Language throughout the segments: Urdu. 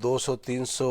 200-300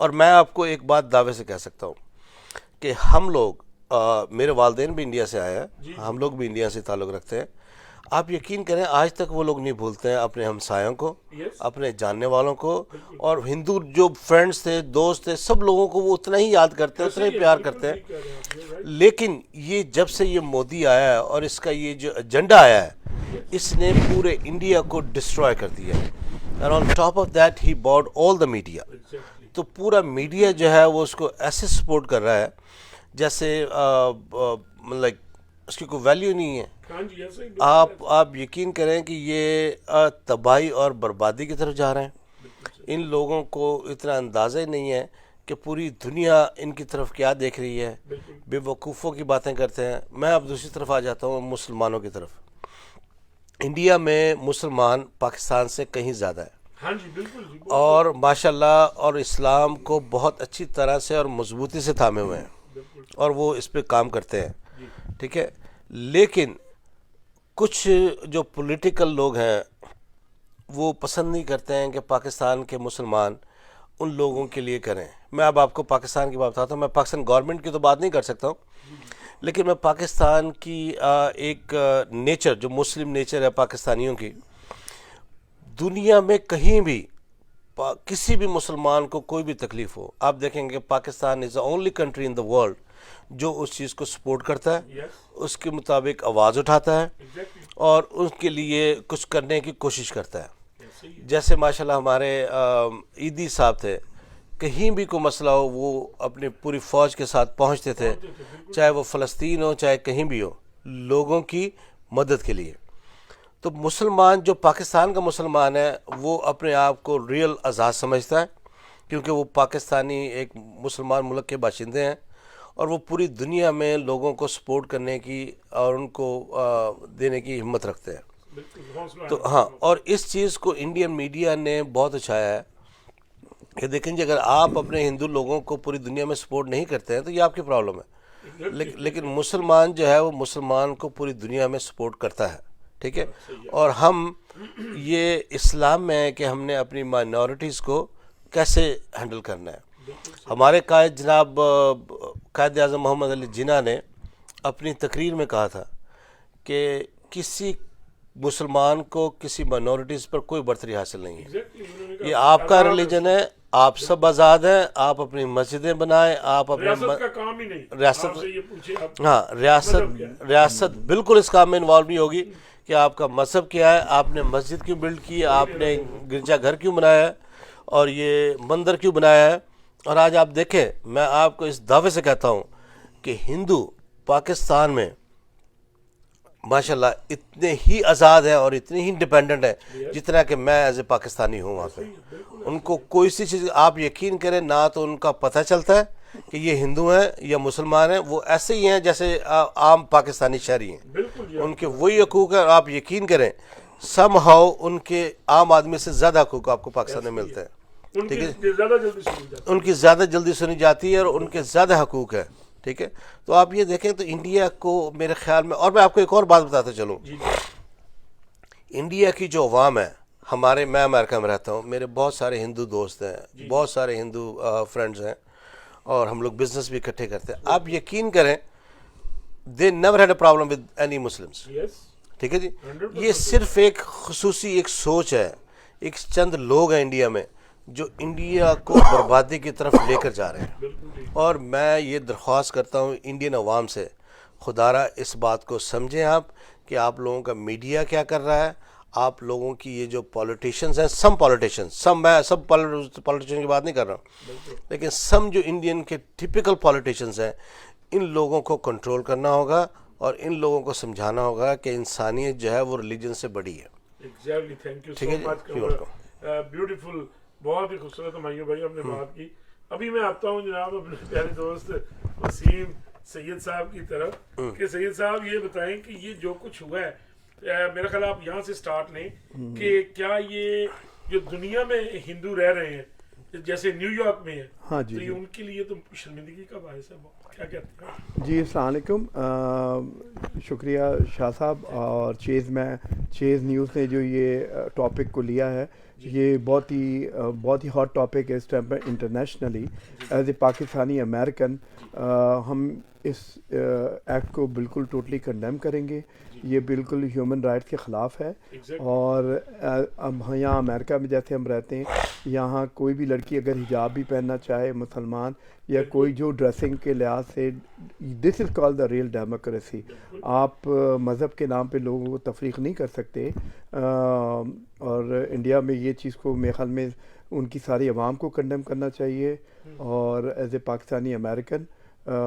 اور میں آپ کو ایک بات دعوے سے کہہ سکتا ہوں کہ ہم لوگ میرے والدین بھی انڈیا سے آئے ہیں, ہم لوگ بھی انڈیا سے تعلق رکھتے ہیں. آپ یقین کریں آج تک وہ لوگ نہیں بھولتے ہیں اپنے ہمسایوں کو, اپنے جاننے والوں کو, اور ہندو جو فرینڈز تھے, دوست تھے, سب لوگوں کو وہ اتنا ہی یاد کرتے ہیں, اتنا ہی پیار کرتے ہیں. لیکن یہ جب سے یہ مودی آیا ہے اور اس کا یہ جو ایجنڈا آیا ہے, اس نے پورے انڈیا کو ڈسٹروائے کر دیا ہے. And on top of that he bought all the media. تو پورا میڈیا جو ہے وہ اس کو ایسے سپورٹ کر رہا ہے جیسے لائک اس کی کوئی ویلیو نہیں ہے. آپ یقین کریں کہ یہ تباہی اور بربادی کی طرف جا رہے ہیں. ان لوگوں کو اتنا اندازہ ہی نہیں ہے کہ پوری دنیا ان کی طرف کیا دیکھ رہی ہے, بے وقوفوں کی باتیں کرتے ہیں. میں اب دوسری طرف آ جاتا ہوں, مسلمانوں کی طرف. انڈیا میں مسلمان پاکستان سے کہیں زیادہ ہے, اور ماشاءاللہ اور اسلام کو بہت اچھی طرح سے اور مضبوطی سے تھامے ہوئے ہیں, اور وہ اس پہ کام کرتے ہیں. ٹھیک ہے, لیکن کچھ جو پولیٹیکل لوگ ہیں وہ پسند نہیں کرتے ہیں کہ پاکستان کے مسلمان ان لوگوں کے لیے کریں. میں اب آپ کو پاکستان کی بات بتاتا ہوں. میں پاکستان گورنمنٹ کی تو بات نہیں کر سکتا ہوں, لیکن میں پاکستان کی ایک نیچر, جو مسلم نیچر ہے پاکستانیوں کی, دنیا میں کہیں بھی کسی بھی مسلمان کو کوئی بھی تکلیف ہو, آپ دیکھیں گے Pakistan is the only country in the world جو اس چیز کو سپورٹ کرتا ہے, اس کے مطابق آواز اٹھاتا ہے, اور اس کے لیے کچھ کرنے کی کوشش کرتا ہے. جیسے ماشاءاللہ ہمارے عیدی صاحب تھے, کہیں بھی کوئی مسئلہ ہو وہ اپنی پوری فوج کے ساتھ پہنچتے تھے, چاہے وہ فلسطین ہو چاہے کہیں بھی ہو, لوگوں کی مدد کے لیے. تو مسلمان جو پاکستان کا مسلمان ہے وہ اپنے آپ کو ریئل آزاد سمجھتا ہے, کیونکہ وہ پاکستانی ایک مسلمان ملک کے باشندے ہیں, اور وہ پوری دنیا میں لوگوں کو سپورٹ کرنے کی اور ان کو دینے کی ہمت رکھتے ہیں. تو ہاں, اور اس چیز کو انڈین میڈیا نے بہت اچھایا ہے کہ دیکھیں جی, اگر آپ اپنے ہندو لوگوں کو پوری دنیا میں سپورٹ نہیں کرتے ہیں تو یہ آپ کی پرابلم ہے, لیکن مسلمان جو ہے وہ مسلمان کو پوری دنیا میں سپورٹ کرتا ہے. ٹھیک ہے, اور ہم یہ اسلام میں ہے کہ ہم نے اپنی مائنورٹیز کو کیسے ہینڈل کرنا ہے. ہمارے قائد جناب قائد اعظم محمد علی جناح نے اپنی تقریر میں کہا تھا کہ کسی مسلمان کو کسی مائنورٹیز پر کوئی برتری حاصل نہیں ہے. یہ آپ کا ریلیجن ہے, آپ سب آزاد ہیں, آپ اپنی مسجدیں بنائیں, آپ اپنے ریاست بالکل اس کام میں انوالو نہیں ہوگی کہ آپ کا مذہب کیا ہے, آپ نے مسجد کیوں بلڈ کی, آپ نے گرجا گھر کیوں بنایا ہے, اور یہ مندر کیوں بنایا ہے. اور آج آپ دیکھیں, میں آپ کو اس دعوے سے کہتا ہوں کہ ہندو پاکستان میں ماشاءاللہ اتنے ہی آزاد ہیں اور اتنے ہی انڈیپینڈنٹ ہیں جتنا کہ میں ایز اے پاکستانی ہوں وہاں پہ. ان کو کوئی سی چیز, آپ یقین کریں, نہ تو ان کا پتہ چلتا ہے کہ یہ ہندو ہیں یا مسلمان ہیں, وہ ایسے ہی ہیں جیسے عام پاکستانی شہری ہیں. ان کے وہی حقوق ہیں, اور آپ یقین کریں سم ہاؤ ان کے عام آدمی سے زیادہ حقوق آپ کو پاکستان میں ملتے ہیں. ٹھیک ہے, ان کی زیادہ جلدی سنی جاتی ہے اور ان کے زیادہ حقوق ہیں. ٹھیک ہے, تو آپ یہ دیکھیں تو انڈیا کو میرے خیال میں, اور میں آپ کو ایک اور بات بتاتا چلوں, انڈیا کی جو عوام ہے ہمارے, میں امریکہ میں رہتا ہوں, میرے بہت سارے ہندو دوست ہیں, بہت سارے ہندو فرینڈز ہیں, اور ہم لوگ بزنس بھی اکٹھے کرتے ہیں. آپ یقین کریں they never had a problem with any Muslims. ٹھیک ہے جی, یہ صرف ایک خصوصی ایک سوچ ہے, ایک چند لوگ ہیں انڈیا میں جو انڈیا کو بربادی کی طرف لے کر جا رہے ہیں. اور میں یہ درخواست کرتا ہوں انڈین عوام سے, خدارا اس بات کو سمجھیں آپ کہ آپ لوگوں کا میڈیا کیا کر رہا ہے, آپ لوگوں کی یہ جو پولیٹیشنز ہیں, سم پولیٹیشنز, میں سب پولیٹیشن کی بات نہیں کر رہا ہوں, لیکن سم جو انڈین کے ٹپیکل پولیٹیشنز ہیں, ان لوگوں کو کنٹرول کرنا ہوگا اور ان لوگوں کو سمجھانا ہوگا کہ انسانیت جو ہے وہ ریلیجن سے بڑی ہے. ٹھیک ہے جی, بیوٹیفل, بہت ہی خوبصورت ہمایوں بھائی آپ نے بات کی. ابھی میں آتا ہوں جناب اپنے پیارے دوست وسیم سید صاحب کی طرف کہ سید صاحب یہ بتائیں کہ یہ جو کچھ ہوا ہے, میرا خیال آپ یہاں سے سٹارٹ لیں کہ کیا یہ جو دنیا میں ہندو رہ رہے ہیں جیسے نیو یارک میں ہے, ہاں جی, تو یہ ان کے لیے تو شرمندگی کا باعث ہے, کیا کہتے ہیں؟ جی السلام علیکم, شکریہ شاہ صاحب اور چیز نیوز نے جو یہ ٹاپک کو لیا ہے, یہ بہت ہی ہاٹ ٹاپک ہے اس ٹائم پہ internationally. As a Pakistani American ہم اس ایکٹ کو بالکل ٹوٹلی کنڈیم کریں گے. یہ بالکل ہیومن رائٹس کے خلاف ہے. اور اب یہاں امریکہ میں جیسے ہم رہتے ہیں, یہاں کوئی بھی لڑکی اگر حجاب بھی پہننا چاہے, مسلمان یا کوئی جو ڈریسنگ کے لحاظ سے, دس از کال دا ریئل ڈیموکریسی. آپ مذہب کے نام پہ لوگوں کو تفریق نہیں کر سکتے. اور انڈیا میں یہ چیز کو میرے خیال میں ان کی ساری عوام کو کنڈیم کرنا چاہیے. اور ایز اے پاکستانی امریکن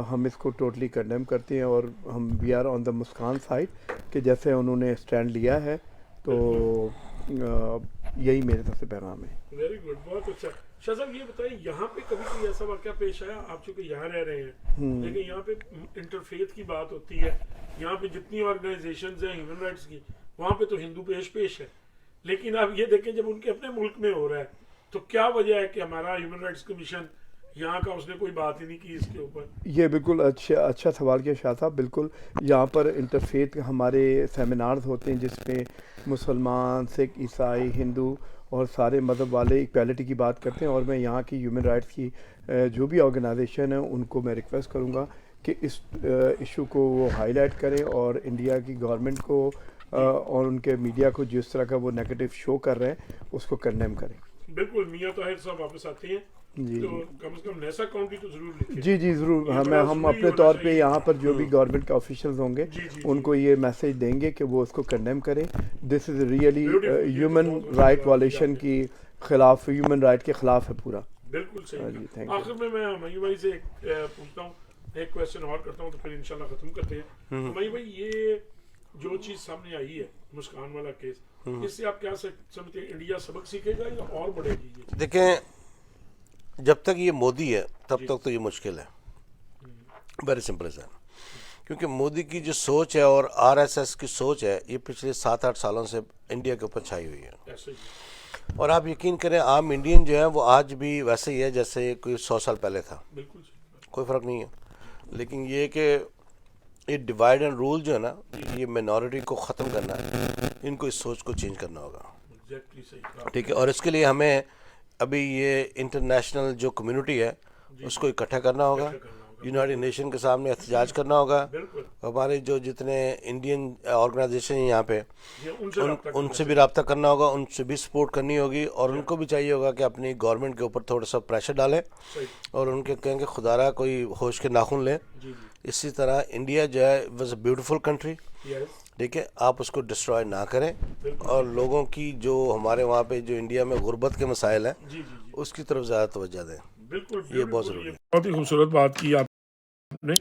ہم اس کو ٹوٹلی کنڈیم کرتے ہیں, اور ہم we are on the Muskan side کہ جیسے انہوں نے اسٹینڈ لیا ہے. تو یہی میرے طرف سے پیغام ہے. ویری گڈ, بہت اچھا. شاہ صاحب یہ بتائیں, یہاں پہ کبھی کوئی ایسا واقعہ پیش آیا, آپ چونکہ یہاں رہ رہے ہیں لیکن یہاں پہ انٹرفیتھ کی بات ہوتی ہے, یہاں پہ جتنی آرگنائزیشنز ہیں ہیومن رائٹس کی, وہاں پہ تو ہندو پیش ہے, لیکن آپ یہ دیکھیں جب ان کے اپنے ملک میں ہو رہا ہے تو کیا وجہ ہے کہ ہمارا ہیومن رائٹس کمیشن یہاں کا اس نے کوئی بات ہی نہیں کی اس کے اوپر؟ یہ بالکل اچھا سوال کیا شاہ صاحب. بالکل یہاں پر انٹرفیتھ ہمارے سیمینارز ہوتے ہیں جس میں مسلمان, سکھ, عیسائی, ہندو اور سارے مذہب والے ایکویلٹی کی بات کرتے ہیں. اور میں یہاں کی ہیومن رائٹس کی جو بھی آرگنائزیشن ہے ان کو میں ریکویسٹ کروں گا کہ اس ایشو کو وہ ہائی لائٹ کریں, اور انڈیا کی گورنمنٹ کو اور ان کے میڈیا کو جس طرح کا وہ نیگیٹو شو کر رہے ہیں اس کو کنڈیم کریں. بالکل. میاں طاہر صاحب واپس آتے ہیں جی تو کم سے کم نیسا کاؤنٹی تو ضرور لکھیں. جی ضرور. ہم اپنے طور پہ یہاں پر جو بھی گورنمنٹ کے آفیشلز ہوں گے ان کو یہ میسج دیں گے کہ وہ اس کو کنڈیم کریں. This is really human right violation کی خلاف, ہیومن رائٹ کے خلاف ہے پورا. بالکل صحیح. آخر میں ہمایوں بھائی سے پوچھتا ہوں, ایک کویشچن اور کرتا ہوں تو پھر انشاءاللہ ختم کرتے ہیں. ہمایوں بھائی, یہ جو چیز سامنے آئی ہے مسکان والا کیس, اس سے آپ کیا سمجھتے ہیں, انڈیا سبق سیکھے گا یا اور بڑھے گی؟ دیکھیں, جب تک یہ مودی ہے تب تک تو یہ مشکل ہے. ویری سمپل ہے. کیونکہ مودی کی جو سوچ ہے اور آر ایس ایس کی سوچ ہے یہ پچھلے 7-8 سالوں سے انڈیا کے اوپر چھائی ہوئی ہے. اور آپ یقین کریں عام انڈین جو ہے وہ آج بھی ویسے ہی ہے جیسے کوئی 100 سال پہلے تھا. کوئی فرق نہیں ہے. لیکن یہ کہ یہ ڈیوائڈ اینڈ رول جو ہے نا, یہ مینورٹی کو ختم کرنا ہے, ان کو اس سوچ کو چینج کرنا ہوگا. ٹھیک ہے. اور اس کے لیے ہمیں ابھی یہ انٹرنیشنل جو کمیونٹی ہے اس کو اکٹھا کرنا ہوگا, یونائٹڈ نیشن کے سامنے احتجاج کرنا ہوگا. ہمارے جو جتنے انڈین آرگنائزیشن ہیں یہاں پہ ان سے بھی رابطہ کرنا ہوگا, ان سے بھی سپورٹ کرنی ہوگی, اور ان کو بھی چاہیے ہوگا کہ اپنی گورنمنٹ کے اوپر تھوڑا سا پریشر ڈالیں اور ان کے کہیں کہ خدا را کوئی ہوش کے ناخن لیں. اسی طرح انڈیا جو ہے واز اے بیوٹیفل کنٹری. ٹھیک ہے, آپ اس کو ڈسٹرائے نہ کریں, اور لوگوں کی جو ہمارے وہاں پہ جو انڈیا میں غربت کے مسائل ہیں اس کی طرف زیادہ توجہ دیں. یہ بہت ضروری ہے. بہت ہی خوبصورت بات کی آپ نے,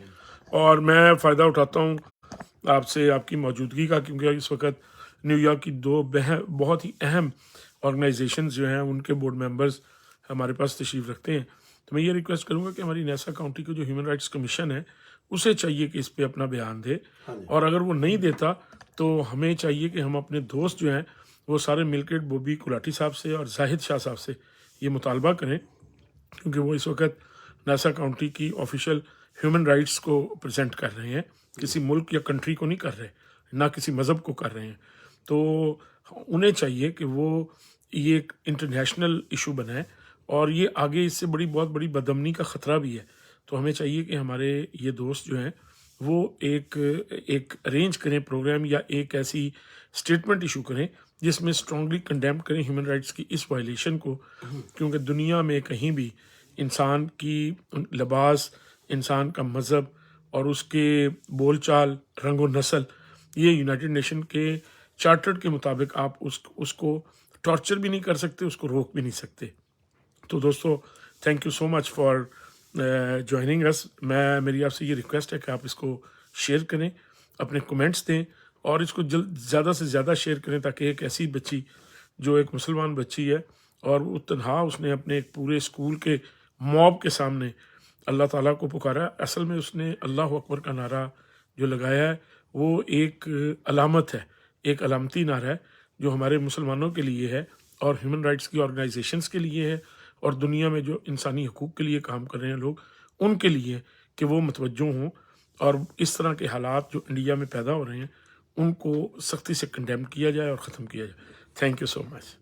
اور میں فائدہ اٹھاتا ہوں آپ سے آپ کی موجودگی کا, کیونکہ اس وقت نیو یارک کی 2 بہت ہی اہم آرگنائزیشنز جو ہیں ان کے بورڈ ممبرز ہمارے پاس تشریف رکھتے ہیں. تو میں یہ ریکویسٹ کروں گا کہ ہماری نیسا کاؤنٹی کا جو ہیومن رائٹس کمیشن ہے اسے چاہیے کہ اس پہ اپنا بیان دے, اور اگر وہ نہیں دیتا تو ہمیں چاہیے کہ ہم اپنے دوست جو ہیں وہ سارے مل کے بوبی کولاٹی صاحب سے اور زاہد شاہ صاحب سے یہ مطالبہ کریں, کیونکہ وہ اس وقت نیسا کاؤنٹی کی آفیشیل ہیومن رائٹس کو پریزنٹ کر رہے ہیں, کسی ملک یا کنٹری کو نہیں کر رہے, نہ کسی مذہب کو کر رہے ہیں. تو انہیں چاہیے کہ وہ یہ ایک انٹرنیشنل ایشو بنائے, اور یہ آگے اس سے بہت بڑی بدامنی کا خطرہ بھی ہے. تو ہمیں چاہیے کہ ہمارے یہ دوست جو ہیں وہ ایک ارینج کریں پروگرام, یا ایک ایسی اسٹیٹمنٹ ایشو کریں جس میں اسٹرانگلی کنڈیم کریں ہیومن رائٹس کی اس وائلیشن کو. کیونکہ دنیا میں کہیں بھی انسان کی لباس, انسان کا مذہب اور اس کے بول چال, رنگ و نسل, یہ یونائٹڈ نیشن کے چارٹر کے مطابق آپ اس کو ٹارچر بھی نہیں کر سکتے, اس کو روک بھی نہیں سکتے. تو دوستو, thank you so much for joining us. میری آپ سے یہ ریکویسٹ ہے کہ آپ اس کو شیئر کریں, اپنے کومنٹس دیں, اور اس کو زیادہ سے زیادہ شیئر کریں تاکہ ایک ایسی بچی جو ایک مسلمان بچی ہے اور وہ تنہا اس نے اپنے ایک پورے اسکول کے موب کے سامنے اللہ تعالیٰ کو پکارا. اصل میں اس نے اللہ اکبر کا نعرہ جو لگایا ہے وہ ایک علامت ہے, ایک علامتی نعرہ ہے جو ہمارے مسلمانوں کے لیے ہے اور ہیومن رائٹس کی آرگنائزیشنز کے لیے ہے, اور دنیا میں جو انسانی حقوق کے لیے کام کر رہے ہیں لوگ ان کے لیے, کہ وہ متوجہ ہوں اور اس طرح کے حالات جو انڈیا میں پیدا ہو رہے ہیں ان کو سختی سے کنڈیم کیا جائے اور ختم کیا جائے. Thank you so much.